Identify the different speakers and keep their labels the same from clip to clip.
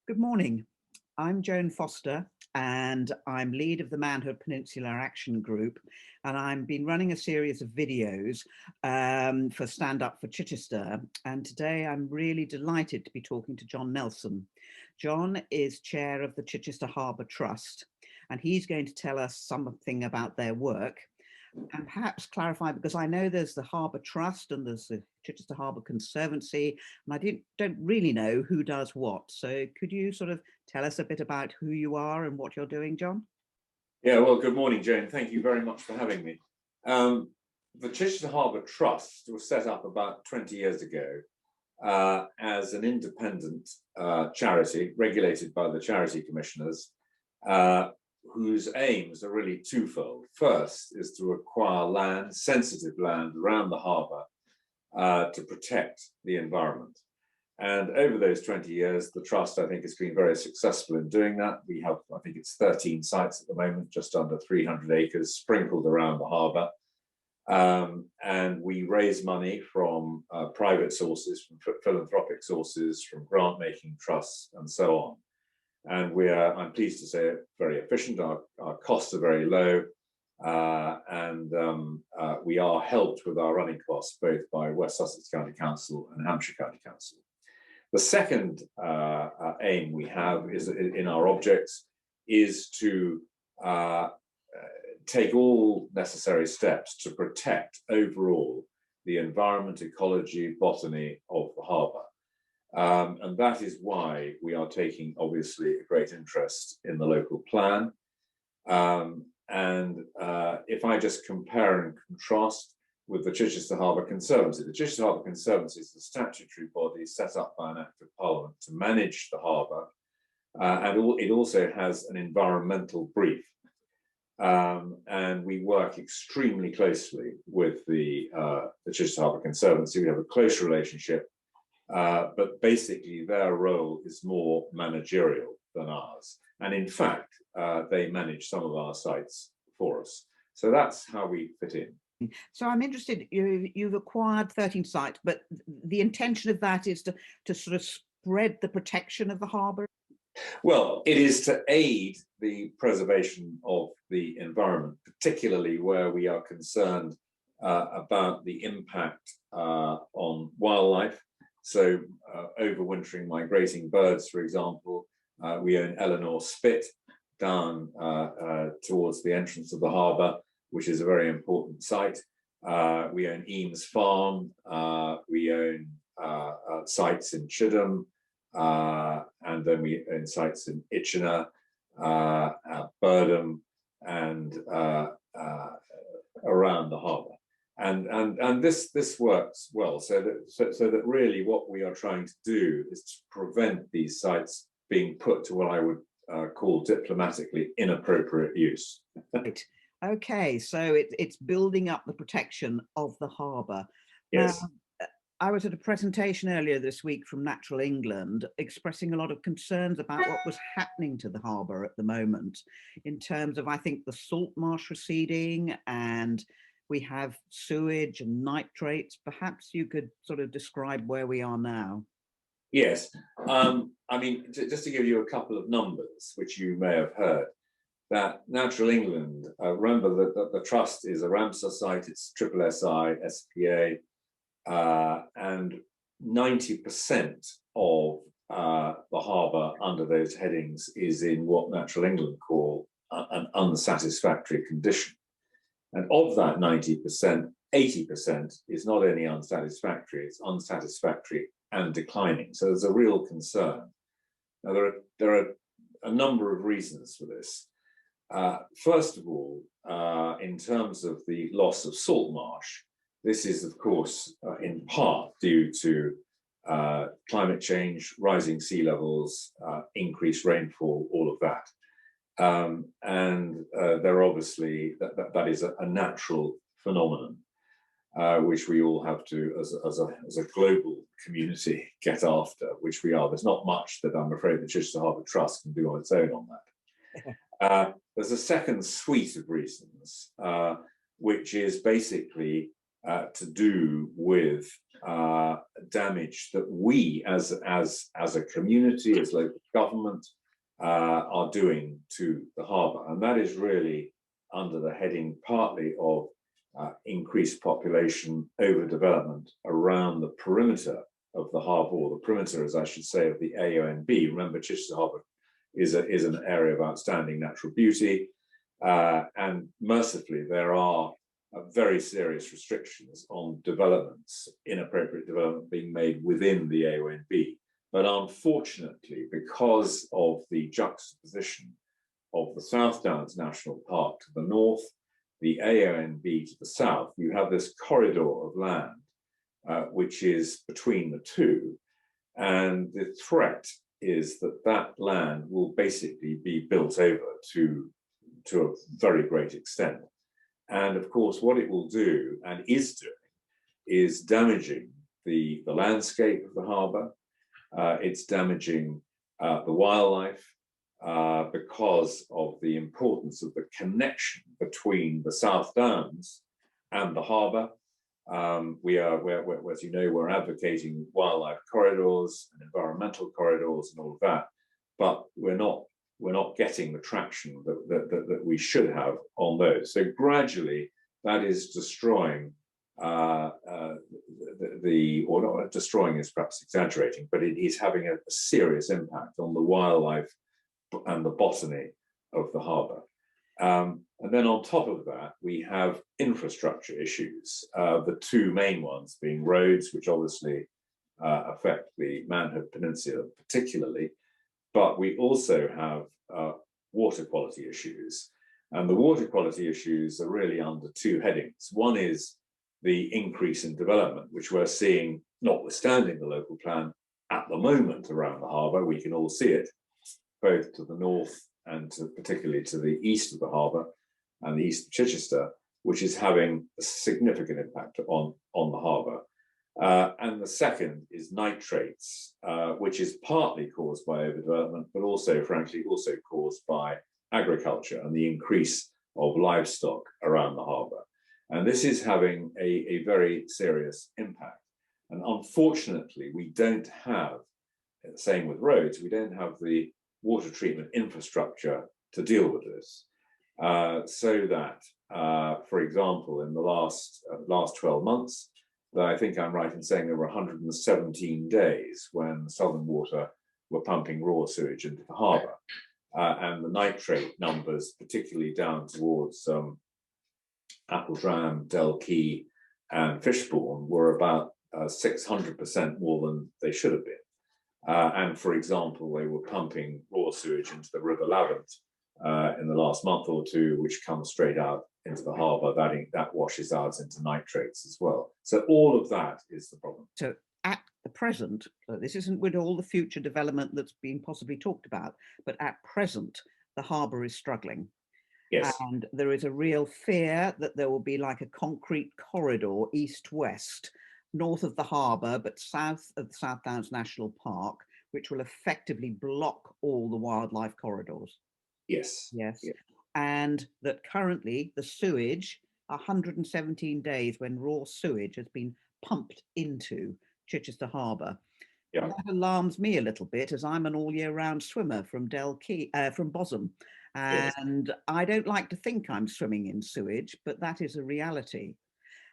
Speaker 1: Good morning. I'm Joan Foster and I'm lead of the Manhood Peninsula Action Group, and I've been running a series of videos for Stand Up for Chichester, and today I'm really delighted to be talking to John Nelson. John is chair of the Chichester Harbour Trust, and he's going to tell us something about their work and perhaps clarify, because I know there's the Harbour Trust and there's the Chichester Harbour Conservancy, and I don't really know who does what. So could you sort of tell us a bit about who you are and what you're doing, John?
Speaker 2: Yeah, well, good morning, Jane. Thank you very much for having me. The Chichester Harbour Trust was set up about 20 years ago as an independent charity regulated by the charity commissioners, whose aims are really twofold. First is to acquire land, sensitive land around the harbour to protect the environment. And over those 20 years, the Trust, I think, has been very successful in doing that. We have, I think it's 13 sites at the moment, just under 300 acres sprinkled around the harbour. And we raise money from private sources, from philanthropic sources, from grant-making trusts, and so on. And I'm pleased to say, very efficient. Our costs are very low, and we are helped with our running costs both by West Sussex County Council and Hampshire County Council. The second aim we have is in our objects is to take all necessary steps to protect overall the environment, ecology, botany of the harbour. And that is why we are taking, obviously, a great interest in the local plan. If I just compare and contrast with the Chichester Harbour Conservancy, the Chichester Harbour Conservancy is the statutory body set up by an Act of Parliament to manage the harbour, and it also has an environmental brief. And we work extremely closely with the Chichester Harbour Conservancy. We have a close relationship. But basically their role is more managerial than ours. And in fact, they manage some of our sites for us. So that's how we fit in.
Speaker 1: So I'm interested, you've acquired 13 sites, but the intention of that is to sort of spread the protection of the harbour?
Speaker 2: Well, it is to aid the preservation of the environment, particularly where we are concerned about the impact on wildlife. So overwintering migrating birds, for example. We own Eleanor Spit down towards the entrance of the harbour, which is a very important site. We own Eames Farm. We own sites in Chidham, and then we own sites in Itchenor, Birdham, and around the harbour. And this works well, so that really what we are trying to do is to prevent these sites being put to what I would call diplomatically inappropriate use.
Speaker 1: Right. Okay, so it's building up the protection of the harbour.
Speaker 2: Yes.
Speaker 1: Now, I was at a presentation earlier this week from Natural England expressing a lot of concerns about what was happening to the harbour at the moment in terms of, I think, the salt marsh receding, and we have sewage and nitrates. Perhaps you could sort of describe where we are now.
Speaker 2: Yes. I mean, just to give you a couple of numbers, which you may have heard, that Natural England, remember that the Trust is a Ramsar site, it's SSSI, SPA, and 90% of the harbour under those headings is in what Natural England call an unsatisfactory condition. And of that 90%, 80% is not only unsatisfactory, it's unsatisfactory and declining. So there's a real concern. Now, there are a number of reasons for this. First of all, in terms of the loss of salt marsh, this is, of course, in part due to climate change, rising sea levels, increased rainfall, all of that. There obviously, that is a natural phenomenon, which we all have to, as a global community, get after, which we are. There's not much that I'm afraid the Chichester Harbour Trust can do on its own on that. There's a second suite of reasons, which is basically to do with damage that we as a community, as local government, are doing to the harbour. And that is really under the heading partly of increased population overdevelopment around the perimeter of the harbour, or the perimeter, as I should say, of the AONB. Remember, Chichester Harbour is an area of outstanding natural beauty, and mercifully there are very serious restrictions on developments, inappropriate development being made within the AONB. But unfortunately, because of the juxtaposition of the South Downs National Park to the north, the AONB to the south, you have this corridor of land which is between the two. And the threat is that that land will basically be built over to a very great extent. And of course, what it will do, and is doing, is damaging the landscape of the harbour. It's damaging the wildlife because of the importance of the connection between the South Downs and the harbour. As you know, we're advocating wildlife corridors and environmental corridors and all of that, but we're not getting the traction that we should have on those. So gradually, that is destroying or not destroying is perhaps exaggerating, but it is having a serious impact on the wildlife and the botany of the harbour. And then on top of that, we have infrastructure issues, the two main ones being roads, which obviously affect the Manhood Peninsula particularly, but we also have water quality issues. And the water quality issues are really under two headings. One is the increase in development, which we're seeing, notwithstanding the local plan, at the moment around the harbour. We can all see it, both to the north and particularly to the east of the harbour and the east of Chichester, which is having a significant impact on the harbour. And the second is nitrates, which is partly caused by overdevelopment, but also, frankly, also caused by agriculture and the increase of livestock around the harbour. And this is having a very serious impact. And unfortunately, we don't have, same with roads, we don't have the water treatment infrastructure to deal with this. So that, for example, in the last 12 months, I think I'm right in saying there were 117 days when Southern Water were pumping raw sewage into the harbour. And the nitrate numbers, particularly down towards Appledram, Delkey, and Fishbourne, were about 600% more than they should have been. And for example, they were pumping raw sewage into the River Lavant in the last month or two, which comes straight out into the harbour. That washes out into nitrates as well. So all of that is the problem.
Speaker 1: So at the present, this isn't with all the future development that's been possibly talked about, but at present, the harbour is struggling.
Speaker 2: Yes.
Speaker 1: And there is a real fear that there will be like a concrete corridor east-west, north of the harbour, but south of the South Downs National Park, which will effectively block all the wildlife corridors.
Speaker 2: Yes.
Speaker 1: Yes. Yeah. And that currently the sewage, 117 days when raw sewage has been pumped into Chichester Harbour. Yeah. That alarms me a little bit, as I'm an all-year-round swimmer from from Bosham. And yes, I don't like to think I'm swimming in sewage, but that is a reality.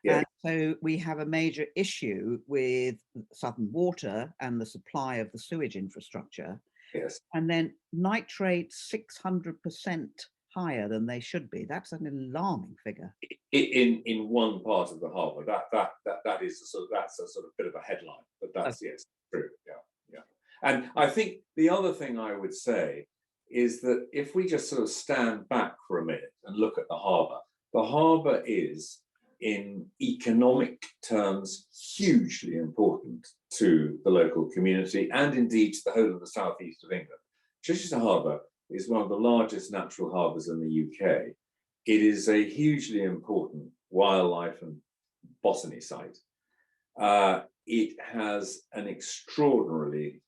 Speaker 1: Yeah. And so we have a major issue with Southern Water and the supply of the sewage infrastructure.
Speaker 2: Yes.
Speaker 1: And then nitrates 600% higher than they should be. That's an alarming figure.
Speaker 2: In one part of the harbour, that is that's a sort of bit of a headline, but that's yes, true. Yeah. And I think the other thing I would say is that if we just sort of stand back for a minute and look at the harbour is, in economic terms, hugely important to the local community and indeed to the whole of the southeast of England. Chichester Harbour is one of the largest natural harbours in the UK. It is a hugely important wildlife and botany site. It has an extraordinarily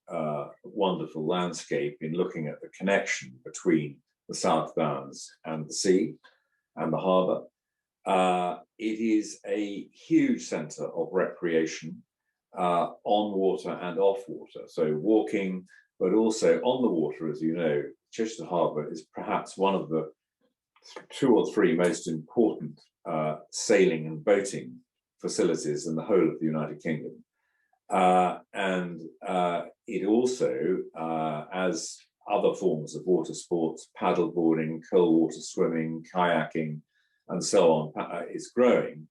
Speaker 2: wonderful landscape in looking at the connection between the South Downs and the sea and the harbour. it is a huge centre of recreation on water and off water. So walking, but also on the water, as you know, Chichester Harbour is perhaps one of the 2 or 3 most important sailing and boating facilities in the whole of the United Kingdom. And it also, as other forms of water sports, paddle boarding, cold water swimming, kayaking, and so on, is growing,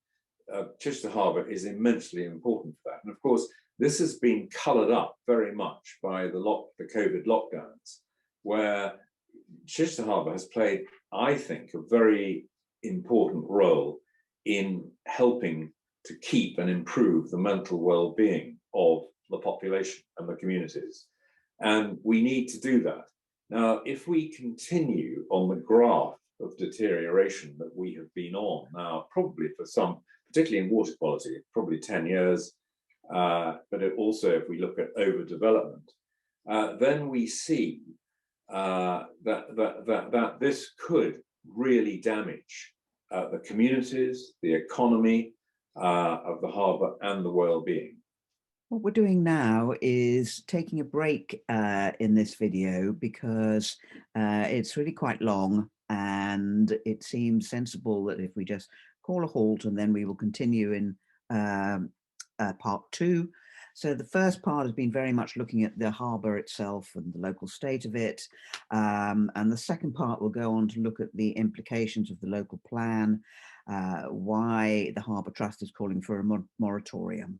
Speaker 2: Chichester Harbour is immensely important for that. And of course, this has been coloured up very much by the COVID lockdowns, where Chichester Harbour has played, I think, a very important role in helping to keep and improve the mental well-being of the population and the communities. And we need to do that. Now, if we continue on the graph of deterioration that we have been on now, probably for some, particularly in water quality, probably 10 years, but also if we look at overdevelopment, then we see that this could really damage the communities, the economy of the harbour and the well-being.
Speaker 1: What we're doing now is taking a break in this video because it's really quite long, and it seems sensible that if we just call a halt and then we will continue in part 2. So the first part has been very much looking at the harbour itself and the local state of it. And the second part will go on to look at the implications of the local plan, why the Harbour Trust is calling for a moratorium.